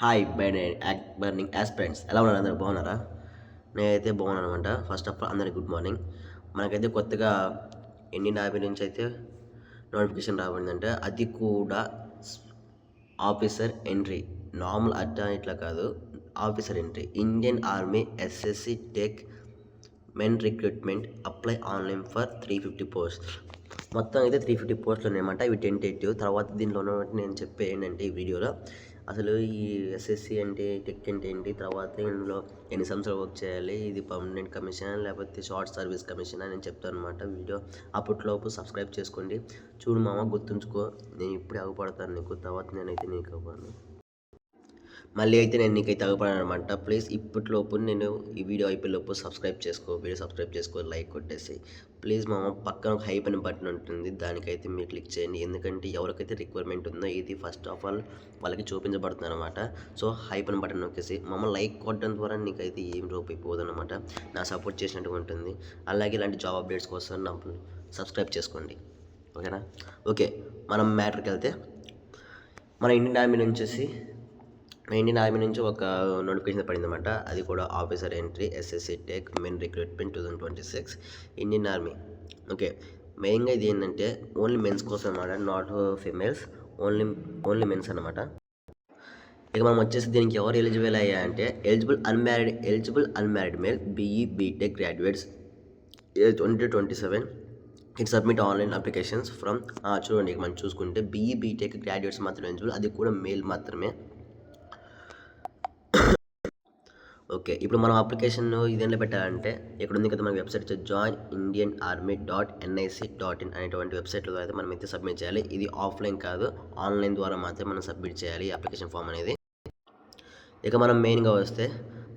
Hi burning aspirants ఎలా ఉన్నారు? అందరూ బాగున్నారా? నేనైతే బాగున్నాను అనమాట. ఫస్ట్ ఆఫ్ ఆల్ అందరికి గుడ్ మార్నింగ్. మనకైతే కొత్తగా ఇండియన్ ఆర్మీ నుంచి అయితే నోటిఫికేషన్ రాబడిందంటే అది కూడా ఆఫీసర్ ఎంట్రీ, నార్మల్ అడ్డా ఇట్లా కాదు, officer entry. Indian army SSC tech men recruitment apply online for 350 post. మొత్తం అయితే 350 పోస్టులు ఉన్నాయన్నమాట. ఇవి టెంటేటివ్. తర్వాత దీనిలో ఉన్నటువంటి నేను చెప్పే ఏంటంటే ఈ వీడియోలో అసలు ఈ ఎస్ఎస్సి అంటే టెక్ అంటే ఏంటి, తర్వాత ఇందులో ఎన్ని సంవత్సరాలు వర్క్ చేయాలి, ఇది పర్మనెంట్ కమిషన్ లేకపోతే షార్ట్ సర్వీస్ కమిషన్ అని నేను చెప్తాను అనమాట. వీడియో అప్పట్లోపు సబ్స్క్రైబ్ చేసుకోండి. చూడు మామ, గుర్తుంచుకో, నేను ఇప్పుడే అవ్వపడతాను నీకు, తర్వాత నేనైతే నీకు అవ్వను. మళ్ళీ అయితే నేను నీకైతే అవ్వపడాను అనమాట. ప్లీజ్ ఇప్పటిలోపు నేను ఈ వీడియో అయిపోయేలోపు వీడియో సబ్స్క్రైబ్ చేసుకో, లైక్ కొట్టేసి ప్లీజ్ మామ. పక్కన ఒక హైప్ అని బటన్ ఉంటుంది, దానికైతే మీరు క్లిక్ చేయండి. ఎందుకంటే ఎవరికైతే రిక్వైర్మెంట్ ఉందో ఇది ఫస్ట్ ఆఫ్ ఆల్ వాళ్ళకి చూపించబడుతుంది అనమాట. సో హైప్ అని బటన్ నొక్కేసి మామ లైక్ కొట్టడం ద్వారా నీకైతే ఏం రూపాయిపోదు అనమాట, నా సపోర్ట్ చేసినట్టుగా ఉంటుంది. అలాగే ఇలాంటి జాబ్ అప్డేట్స్ కోసం నా సబ్స్క్రైబ్ చేసుకోండి, ఓకేనా? ఓకే, మనం మ్యాటర్కి వెళ్తే మన ఇండియన్ ఆర్మీ నుంచి ఒక నోటిఫికేషన్ పడింది అనమాట. అది కూడా officer entry SSC tech men recruitment 2026 Indian army. Okay, మెయిన్గా ఇది ఏంటంటే ఓన్లీ మెన్స్ కోసం అనమాట, నాట్ ఫీమేల్స్, ఓన్లీ మెన్స్ అనమాట. ఇక మనం వచ్చేసి దీనికి ఎవరు ఎలిజిబుల్ అయ్యా అంటే eligible unmarried male BE BTech graduates 2027 it submit online applications from. చూడండి, మనం చూసుకుంటే బీఈ బీటెక్ గ్రాడ్యుయేట్స్ మాత్రమే ఎలిజిబుల్, అది కూడా మేల్ మాత్రమే. ఓకే, ఇప్పుడు మనం అప్లికేషన్ ఇదేంట్లో పెట్టాలంటే ఇక్కడ ఉంది కదా, మన వెబ్సైట్ joinindianarmy.nic.in అనేటువంటి వెబ్సైట్లో అయితే మనం అయితే సబ్మిట్ చేయాలి. ఇది ఆఫ్లైన్ కాదు, ఆన్లైన్ ద్వారా మాత్రమే మనం సబ్మిట్ చేయాలి అప్లికేషన్ ఫామ్ అనేది. ఇక మనం మెయిన్గా వస్తే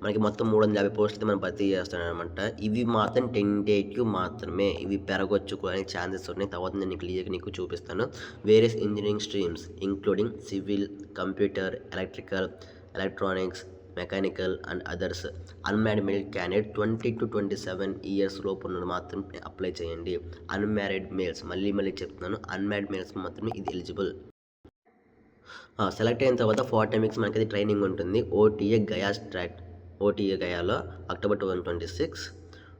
మనకి మొత్తం 350 పోస్టులు మనం భర్తీ చేస్తానమాట. ఇవి మాత్రం టెంటేటివ్ మాత్రమే, ఇవి పెరగొచ్చు అనే ఛాన్సెస్ ఉన్నాయి. తర్వాత నేను క్లియర్గా నీకు చూపిస్తాను. Various engineering streams including civil, computer, electrical, electronics, mechanical and others. Unmarried male candidate 20 to 27 years లోపు ఉన్న మాత్రం అప్లై చేయండి. అన్మ్యారీడ్ మేల్స్, మళ్ళీ చెప్తున్నాను, అన్మ్యారీడ్ మేల్స్ మాత్రమే ఇది ఎలిజిబుల్. సెలెక్ట్ అయిన తర్వాత 40 వీక్స్ మనకి ట్రైనింగ్ ఉంటుంది. ఓటీఏ గయాలో అక్టోబర్ 2026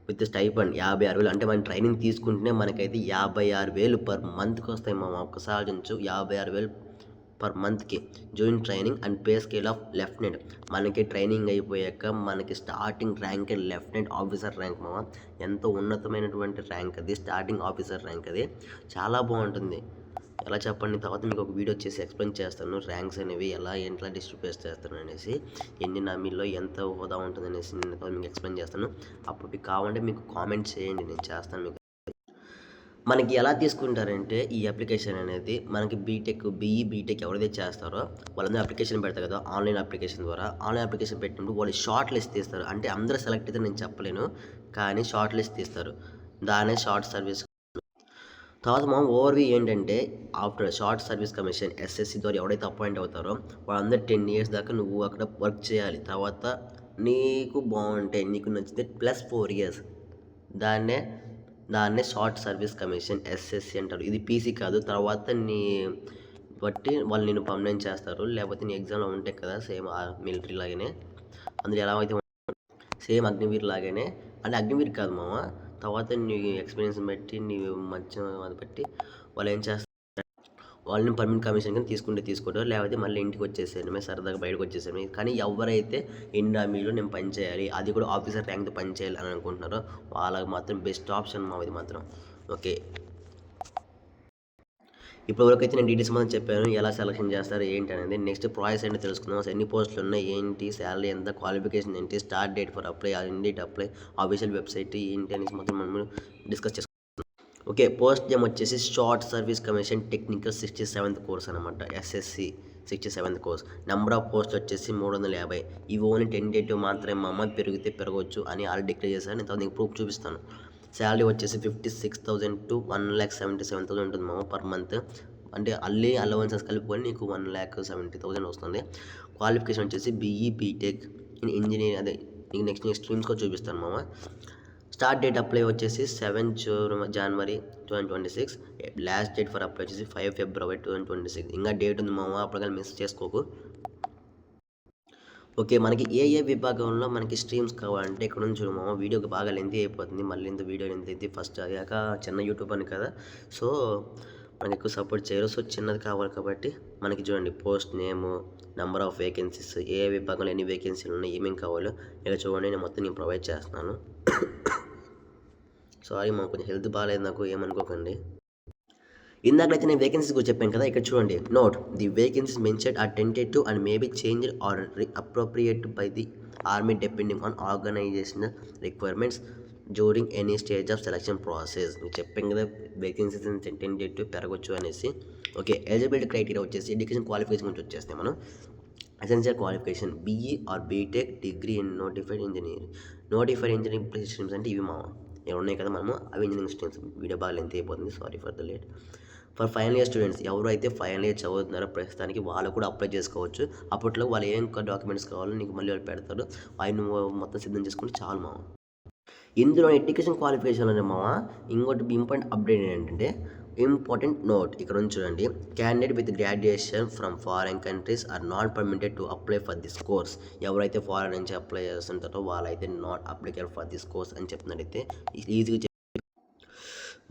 విత్ స్టైఫండ్ 56,000. అంటే మనం ట్రైనింగ్ తీసుకుంటేనే మనకైతే 56,000 పర్ మంత్కి వస్తాయి. మనం ఒక్కసారి ఆలోచించు, 56,000 పర్ మంత్కి. Join training and pay scale of lieutenant. మనకి ట్రైనింగ్ అయిపోయాక మనకి starting rank lieutenant officer rank మామ. ఎంతో ఉన్నతమైనటువంటి ర్యాంక్ అది, స్టార్టింగ్ ఆఫీసర్ ర్యాంక్ అది. చాలా బాగుంటుంది. ఎలా చెప్పండి, తర్వాత మీకు ఒక వీడియో చేసి ఎక్స్ప్లెయిన్ చేస్తాను ర్యాంక్స్ అనేవి ఎట్లా డిస్ట్రిబ్యూట్ చేస్తాను అనేసి, ఎన్ని నామీల్లో ఎంత హోదా ఉంటుంది అనేసి నేను మీకు ఎక్స్ప్లెయిన్ చేస్తాను. అప్పుడు కావాలంటే మీకు కామెంట్ చేయండి, నేను చేస్తాను. మీకు మనకి ఎలా తీసుకుంటారంటే ఈ అప్లికేషన్ అనేది మనకి బీఈ బీటెక్ ఎవరైతే చేస్తారో వాళ్ళందరూ అప్లికేషన్ పెడతారు కదా, ఆన్లైన్ అప్లికేషన్ ద్వారా. ఆన్లైన్ అప్లికేషన్ పెట్టినప్పుడు వాళ్ళు షార్ట్ లిస్ట్ తీస్తారు. అంటే అందరూ సెలెక్ట్ అయితే నేను చెప్పలేను, కానీ షార్ట్ లిస్ట్ తీస్తారు. దానే షార్ట్ సర్వీస్. తర్వాత మనం ఓవర్వ్యూ ఏంటంటే after short service commission SSC ద్వారా ఎవరైతే అపాయింట్ అవుతారో వాళ్ళందరూ 10 ఇయర్స్ దాకా నువ్వు అక్కడ వర్క్ చేయాలి. తర్వాత నీకు బాగుంటే, నీకు నచ్చితే +4 ఇయర్స్, దాన్నే షార్ట్ సర్వీస్ కమిషన్ ఎస్ఎస్సి అంటారు. ఇది పీసీ కాదు. తర్వాత నీ బట్టి వాళ్ళు నేను పర్మనెంట్ చేస్తారు. లేకపోతే నీ ఎగ్జామ్లో ఉంటాయి కదా సేమ్ మిలిటరీ లాగానే, అందులో ఎలా అయితే సేమ్ అగ్నివీర్ లాగానే, అంటే అగ్నివీర్ కాదు మామ. తర్వాత నీ ఎక్స్పీరియన్స్ బట్టి, నీ మంచి అది బట్టి వాళ్ళు ఏం చేస్తారు, వాళ్ళని పర్మనెంట్ కమిషన్ కింద తీసుకుంటారు. లేకపోతే మళ్ళీ ఇంటికి వచ్చేసాను, మేము సరదాగా బయటకు వచ్చేసాను. కానీ ఎవరైతే ఇండియన్ ఆర్మీలో నేను పనిచేయాలి, అది కూడా ఆఫీసర్ ర్యాంక్తో పనిచేయాలి అని అనుకుంటున్నారో వాళ్ళకి మాత్రం బెస్ట్ ఆప్షన్ మా ఇది మాత్రం. ఓకే, ఇప్పటివరకు నేను డీటెయిల్స్ మొత్తం చెప్పాను, ఎలా సెలక్షన్ చేస్తారు ఏంటి అనేది. నెక్స్ట్ ప్రాసెస్ ఏంటి తెలుసుకుందాం. అసలు ఎన్ని పోస్టులు ఉన్నాయి, ఏంటి, శాలరీ ఎంత, క్వాలిఫికేషన్ ఏంటి, start date for apply, end date apply, official website ఏంటి అనేసి మొత్తం మనం డిస్కస్ చేసుకుందాం. ఓకే, పోస్ట్ నేమ్ వచ్చేసి short service commission technical 67th course అనమాట, SSC 67th course. Number of post వచ్చేసి 350. ఇవి ఓన్లీ టెంటేటివ్ మాత్రమే మామ, పెరిగితే పెరగవచ్చు అని ఆల్రెడీ డిక్లేర్ చేశాను. నేను తర్వాత ప్రూఫ్ చూపిస్తాను. శాలరీ వచ్చేసి 56,000 to 1,77,000 ఉంటుంది మామ పర్ మంత్. అంటే అలవెన్సెస్ కలుపుకొని నీకు 1,70,000 వస్తుంది. క్వాలిఫికేషన్ వచ్చేసి బీఈ బీటెక్ ఇన్ ఇంజనీరింగ్. అదే నీకు నెక్స్ట్ స్ట్రీమ్స్ కూడా చూపిస్తాను మామ. స్టార్ట్ డేట్ అప్లై వచ్చేసి 7 January 2026. Last date for apply వచ్చేసి 5 February 2026. ఇంకా డేట్ ఉంది మామ, అప్పటికల్లా మిస్ చేసుకోకు. ఓకే. మనకి ఏ విభాగంలో మనకి స్ట్రీమ్స్ కావాలంటే ఇక్కడ నుంచి చూడు మామ వీడియోకి బాగా లెంతీ అయిపోతుంది. మళ్ళీ ఇంత వీడియో లెంత్ అయితే ఫస్ట్ అయ్యాక చిన్న యూట్యూబర్‌ని కదా! సో, మనకు ఎక్కువ సపోర్ట్ చేయరు. సో, చిన్నది కావాలి కాబట్టి మనకి చూడండి post name, number of vacancies ఏ విభాగంలో ఎన్ని వేకెన్సీలు ఉన్నాయి, ఏమేమి కావాలో ఇక్కడ చూడండి నేను ప్రొవైడ్ చేస్తున్నాను. సారీ మామ కొంచెం హెల్త్ బాగాలేదు నాకు ఏమనుకోకండి. ఇందాకైతే నేను వేకెన్సీస్ గురించి చెప్పాను కదా, ఇక్కడ చూడండి. Note the vacancies mentioned are tentative and may be changed or appropriate by the army depending on organisational requirements during any stage of selection process. నేను చెప్పాను కదా వేకెన్సీస్ టెంటేటివ్ పెరగచ్చు అనేసి. ఓకే, ఎలిజిబిలిటీ క్రైటీరియా వచ్చేసి ఎడ్యుకేషన్ క్వాలిఫికేషన్ గురించి వచ్చేస్తే మనం essential qualification BE or BTech degree in notified engineering streams అంటే ఇవి మామ ఇవి ఉన్నాయి కదా, మనము అవి ఇంజనీరింగ్ స్ట్రీమ్స్. వీడియో బాగా లెంత్ అయిపోతుంది, sorry for the late. For final year students ఎవరైతే ఫైనల్ ఇయర్ చదువుతున్నారో ప్రస్తుతానికి వాళ్ళు కూడా అప్లై చేసుకోవచ్చు. అప్పట్లో వాళ్ళు ఏం డాక్యుమెంట్స్ కావాలో నీకు మళ్ళీ వాళ్ళు పెడతారు, అవి నువ్వు మొత్తం సిద్ధం చేసుకుంటే చాలు మామ. ఇందులో ఎడ్యుకేషన్ క్వాలిఫికేషన్ అనే మామ ఇంకోటి ఇంపార్టెంట్ అప్డేట్ ఏంటంటే ఇంపార్టెంట్ నోట్ ఇక్కడ నుంచి చూడండి. Candidate with graduation from foreign countries are not permitted to apply for this course. ఎవరైతే ఫారెన్ నుంచి అప్లై చేస్తుంటారో వాళ్ళైతే not applicable for this course అని చెప్తున్నట్టయితే ఈజీగా.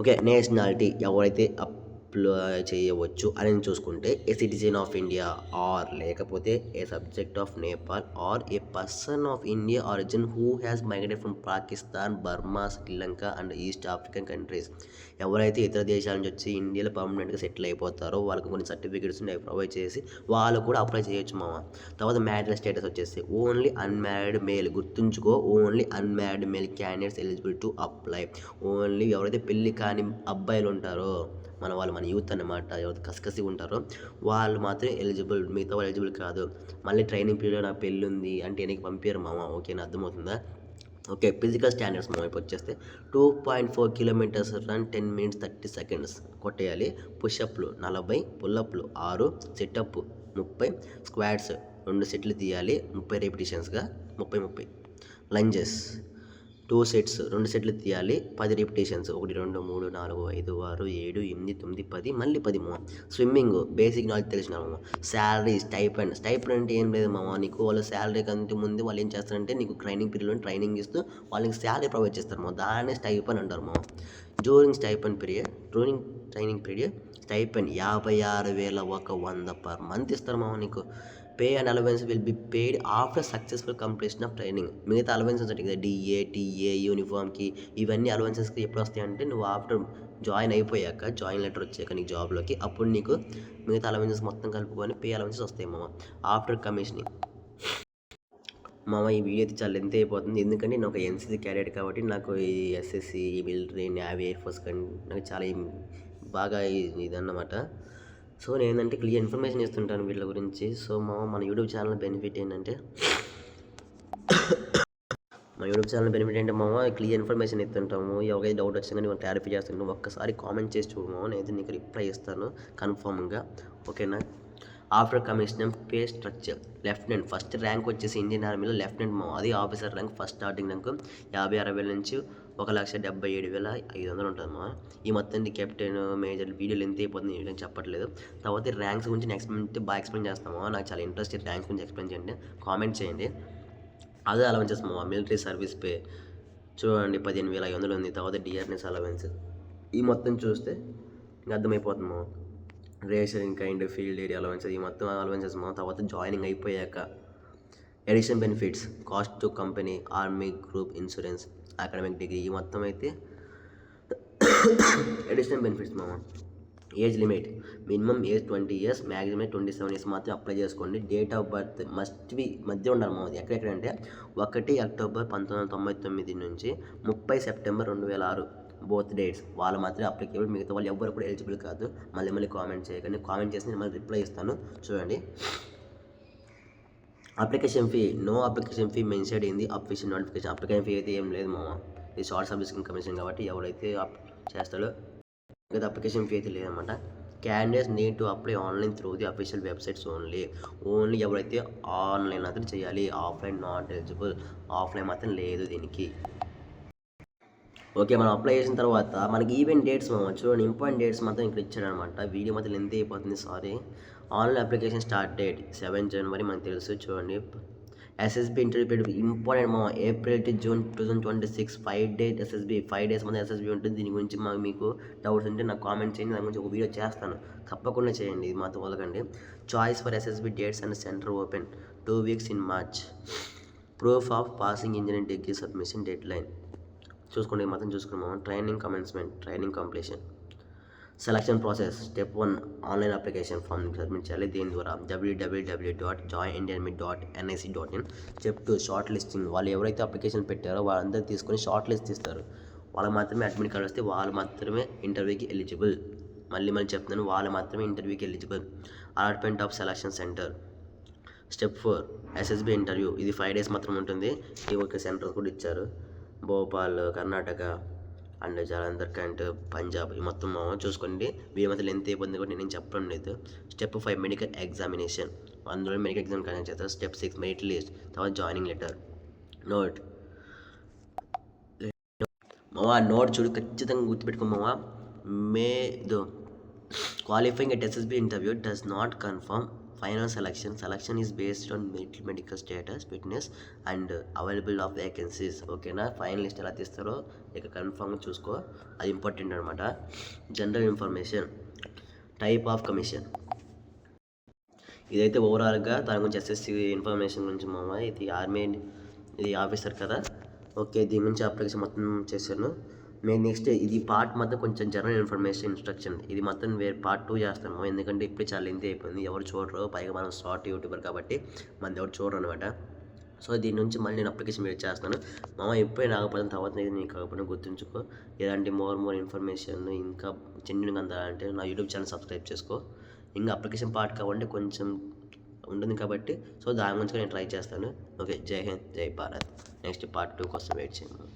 ఓకే, నేషనాలిటీ ఎవరైతే అప్లై చేయవచ్చు అని చూసుకుంటే ఏ సిటిజన్ ఆఫ్ ఇండియా ఆర్ లేకపోతే ఏ subject of Nepal are A person of India origin who has migrated from Pakistan, Burma, Sri Lanka and east African countries. ఎవరైతే ఇతర దేశాల నుంచి వచ్చి ఇండియాలో పర్మనెంట్గా సెటిల్ అయిపోతారో వాళ్ళకి కొన్ని సర్టిఫికేట్స్ ప్రొవైడ్ చేసి వాళ్ళు కూడా అప్లై చేయొచ్చు మామ. తర్వాత మ్యారిటల్ స్టేటస్ వచ్చేసి ఓన్లీ అన్మ్యారీడ్ మేల్, గుర్తుంచుకో, only unmarried male candidates eligible to apply. Only ఎవరైతే పెళ్ళి కాని అబ్బాయిలు ఉంటారో మన యూత్ అన్నమాట, ఎవరైతే కసికసి ఉంటారో వాళ్ళు మాత్రమే ఎలిజిబుల్, మిగతా వాళ్ళు ఎలిజిబుల్ కాదు. మళ్ళీ ట్రైనింగ్ పీరియడ్ నాకు పెళ్ళి ఉంది అంటే వెనక్కి పంపారు మామ. ఓకేనా, అర్థమవుతుందా? ఓకే, ఫిజికల్ స్టాండర్డ్స్ మనం ఇప్పుడు వచ్చేస్తే 2.4 kilometres run 10 minutes 30 seconds కొట్టేయాలి. పుషప్లు 40, పుల్లప్లు 6, సిటప్ 30, squats 2 సెట్లు తీయాలి 30 రిపిటేషన్స్గా 30. లంజెస్ 2 sets 2 సెట్లు తీయాలి 10 రిపిటేషన్స్ 1 2 3 4 5 6 7 8 9 10 మళ్ళీ 10 మామ. స్విమ్మింగ్ బేసిక్ నాలెడ్జ్ తెలిసిన మామ. శాలరీ స్టైపెండ్ అంటే ఏం లేదు మామ, నీకు వాళ్ళు శాలరీ కంటే ముందు వాళ్ళు ఏం చేస్తారంటే నీకు ట్రైనింగ్ పీరియడ్లో ట్రైనింగ్ ఇస్తూ వాళ్ళకి శాలరీ ప్రొవైడ్ చేస్తారు మామ, దాన్నే స్టైపెండ్ అంటారు మామ. During training period stipend 56,100 per month ఇస్తారు మామ నీకు. Pay and allowance will be paid after successful completion of training. మిగతా అలవెన్సెస్ ఉంటాయి కదా, డిఏ, టీఏ, యూనిఫామ్కి, ఇవన్నీ అలవెన్సెస్కి ఎప్పుడు వస్తాయంటే నువ్వు ఆఫ్టర్ జాయిన్ అయిపోయాక, జాయిన్ లెటర్ వచ్చాక నీకు జాబ్లోకి, అప్పుడు నీకు మిగతా అలవెన్సెస్ మొత్తం కలుపుకొని పే అలవెన్సెస్ వస్తాయి మామ ఆఫ్టర్ కమిషనింగ్. మామ ఈ వీడియో అయితే చాలా లెంత్ అయిపోతుంది, ఎందుకంటే నేను ఒక ఎన్సీసీ క్యాడెట్ కాబట్టి నాకు ఈ SSC, military, navy, air force నాకు చాలా బాగా ఇదన్నమాట. సో నేను ఏంటంటే క్లియర్ ఇన్ఫర్మేషన్ ఇస్తుంటాను వీళ్ళ గురించి. సో మన యూట్యూబ్ ఛానల్ బెనిఫిట్ ఏంటంటే క్లియర్ ఇన్ఫర్మేషన్ ఇస్తుంటాము. ఎవరికైతే డౌట్ వచ్చిందని నేను క్లారిఫై చేస్తుంటాను. ఒక్కసారి కామెంట్ చేసి చూడు మామ, నేనైతే నీకు రిప్లై ఇస్తాను కన్ఫామ్గా. ఓకేనా? After commissioning pay structure lieutenant first rank వచ్చేసి ఇండియన్ ఆర్మీలో లెఫ్టినెంట్ మామ, అది officer rank. First starting rank 50,000-60,000 నుంచి 1,77,500 ఉంటుంది మా. ఈ మొత్తం కెప్టెన్, మేజర్ వీడియోలు ఎంత అయిపోతుంది నేను చెప్పట్లేదు. తర్వాత ర్యాంక్స్ గురించి నెక్స్ట్ మంత్ బాగా ఎక్స్ప్లెయిన్ చేస్తాము. నాకు చాలా ఇంట్రెస్ట్ ర్యాంక్స్ గురించి ఎక్స్ప్లెయిన్ చేయండి, కామెంట్ చేయండి. అదే అలవెన్సెస్ మా మిలిటరీ సర్వీస్ పే చూడండి 15,500 ఉంది. తర్వాత డిఆర్ఎస్ అలవెన్స్, ఈ మొత్తం చూస్తే ఇంకా అర్థమైపోతుంది మా. Ration kind field area allowances, ఈ మొత్తం అలవెన్సెస్ మా. తర్వాత జాయినింగ్ అయిపోయాక additional benefits, cost to company, army group insurance, academic degree, ఈ మొత్తం అయితే అడిషనల్ బెనిఫిట్స్ మామ. Age limit minimum age 20 years, maximum 27 years మాత్రం అప్లై చేసుకోండి. Date of birth must be మధ్య ఉండాలి మాది. ఎక్కడెక్కడంటే 1 October 1999 నుంచి 30 September 2006 బోత్ డేట్స్ వాళ్ళు మాత్రమే అప్లికేబుల్. మిగతా వాళ్ళు ఎవరు కూడా ఎలిజిబుల్ కాదు. మళ్ళీ కామెంట్ చేయకండి, కామెంట్ చేసి నేను మళ్ళీ రిప్లై ఇస్తాను చూడండి. Application fee, no application fee mentioned in the official notification. Application fee అయితే ఏం లేదు మామ, ఇది షార్ట్ సర్వీస్ కమిషన్ కాబట్టి ఎవరైతే చేస్తాడో ఇంకా అప్లికేషన్ ఫీ అయితే లేదన్నమాట. Candidates need to apply online through the official websites only ఎవరైతే ఆన్లైన్ మాత్రం చేయాలి, ఆఫ్లైన్ నాట్ ఎలిజిబుల్. ఆఫ్లైన్ మాత్రం లేదు దీనికి. ఓకే, మనం అప్లై చేసిన తర్వాత మనకి ఈవెంట్ డేట్స్ చూడండి, ఇంపార్టెంట్ డేట్స్ మాత్రం ఇక్కడ ఇచ్చాడనమాట. వీడియో మాత్రం లెంత్ అయిపోతుంది, sorry. Online application start date 7 January మనకు తెలుసు చూడండి. ఎస్ఎస్బి ఇంటర్వ్యూ పీరియడ్ ఇంపార్టెంట్ మా April to June 2026 5 days SSB 5 days మంది ఎస్ఎస్బి ఉంటుంది. దీని గురించి మీకు డౌట్స్ ఉంటే నాకు కామెంట్ చేయండి, దాని గురించి ఒక వీడియో చేస్తాను, తప్పకుండా చేయండి, ఇది మాత్రం వదలకండి. Choice for SSB dates and centre open 2 weeks in March. Proof of passing engineering degree submission deadline చూసుకోండి, మాత్రం చూసుకున్నాము. Training commencement, training completion. Selection process step 1 online application form submit చేయాలి. దీని ద్వారా www.joinindianmit.nic.in. Step 2 shortlisting. వాళ్ళు ఎవరైతే application పెట్టారో వాళ్ళందరూ తీసుకొని షార్ట్ లిస్ట్ ఇస్తారు. వాళ్ళకి మాత్రమే అడ్మిట్ కార్డ్ వస్తే వాళ్ళు మాత్రమే ఇంటర్వ్యూకి ఎలిజిబుల్. మళ్ళీ చెప్తున్నాను, వాళ్ళు మాత్రమే ఇంటర్వ్యూకి eligible. Allotment of selection centre. Step 4 SSB interview. ఇది 5 days మాత్రం ఉంటుంది. ఈ ఒక సెంటర్ కూడా ఇచ్చారు. భోపాల్, కర్ణాటక అండ్ జలంధర్ అండ్ పంజాబ్ ఈ మొత్తం చూసుకోండి. వీరి మధ్య లెంత్ అయిపోయింది కూడా నేను చెప్పడం లేదు. Step 5 medical examination. అందులో మెడికల్ ఎగ్జామ్ కండక్ట్ చేస్తారు. స్టెప్ 6 మెరిట్ లిస్ట్, తర్వాత జాయినింగ్ లెటర్. నోట్ చూడు, ఖచ్చితంగా గుర్తుపెట్టుకో మావా. Qualifying at SSB interview does not confirm final selection is based on medical status, fitness and available of vacancies. ఓకేనా, final list ఎలా తీస్తారో ఇక కన్ఫర్మ్గా చూసుకో, అది ఇంపార్టెంట్ అనమాట. General information, type of commission. ఇదైతే ఓవరాల్గా దాని గురించి ఎస్ఎస్సి ఇన్ఫర్మేషన్ గురించి మామ. ఇది ఆర్మీ, ఇది ఆఫీసర్ కదా. ఓకే, దీని గురించి అప్లికేషన్ మొత్తం చేశాను. మేము నెక్స్ట్ ఇది పార్ట్ మొత్తం కొంచెం జనరల్ ఇన్ఫర్మేషన్ ఇన్స్ట్రక్షన్, ఇది మొత్తం వేరే పార్ట్ 2 చేస్తాము. ఎందుకంటే ఇప్పుడు చాలా లెంత్ అయిపోయింది, ఎవరు చూడరు, పైగా మనం షార్ట్ యూట్యూబర్ కాబట్టి మన ఎవరు చూడరు అనమాట. సో దీని నుంచి మళ్ళీ నేను అప్లికేషన్ మీరు చేస్తాను మామ. ఎప్పుడే నాగపడిన తర్వాత నీకు కాకపోయినా గుర్తుంచుకో. ఇలాంటి మోర్ ఇన్ఫర్మేషన్ ఇంకా జెన్యూన్గా అందాలంటే నా యూట్యూబ్ ఛానల్ సబ్స్క్రైబ్ చేసుకో. ఇంకా అప్లికేషన్ పార్ట్ కావాలంటే కొంచెం ఉంటుంది కాబట్టి సో దాని గురించి నేను ట్రై చేస్తాను. ఓకే, జై హింద్, జై భారత్. నెక్స్ట్ పార్ట్ 2 కోసం వెయిట్ చేయండి.